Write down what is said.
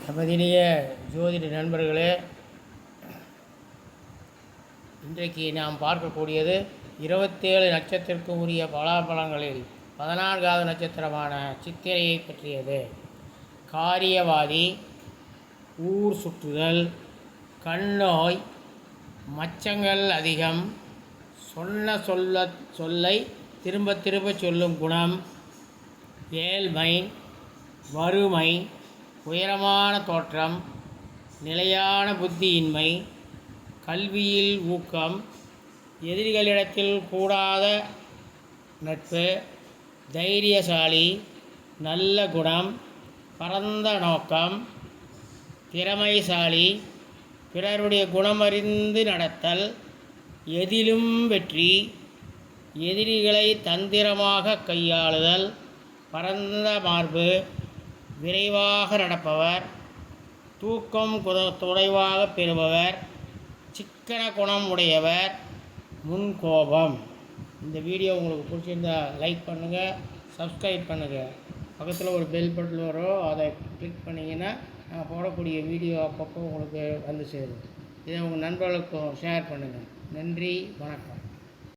நமதினிய ஜோதிட நண்பர்களே, இன்றைக்கு நாம் பார்க்கக்கூடியது 27 நட்சத்திரத்திற்கு உரிய பலாபலங்களில் 14வது நட்சத்திரமான சித்திரையை பற்றியது. காரியவாதி, ஊர் சுற்றுதல், கண்ணோய், மச்சங்கள் அதிகம், சொன்ன சொல்லை திரும்ப திரும்ப சொல்லும் குணம், ஏழ்மை, வறுமை, உயரமான தோற்றம், நிலையான புத்தியின்மை, கல்வியில் ஊக்கம், எதிரிகளிடத்தில் கூடாத நட்பு, தைரியசாலி, நல்ல குணம், பரந்த நோக்கம், திறமைசாலி, பிறருடைய குணமறிந்து நடத்தல், எதிலும் வெற்றி, எதிரிகளை தந்திரமாக கையாளுதல், பரந்த மார்பு, விரைவாக நடப்பவர், தூக்கம் குறைவாக பெறுபவர், சிக்கன குணம் உடையவர், முன்கோபம். இந்த வீடியோ உங்களுக்கு பிடிச்சிருந்தா லைக் பண்ணுங்கள், சப்ஸ்கிரைப் பண்ணுங்கள். பக்கத்தில் ஒரு பெல் பட்டன் வரும், அதை கிளிக் பண்ணிங்கன்னா நான் போடக்கூடிய வீடியோ அப்பப்போ உங்களுக்கு வந்து சேரும். இதை உங்கள் நண்பர்களுக்கும் ஷேர் பண்ணுங்கள். நன்றி, வணக்கம்.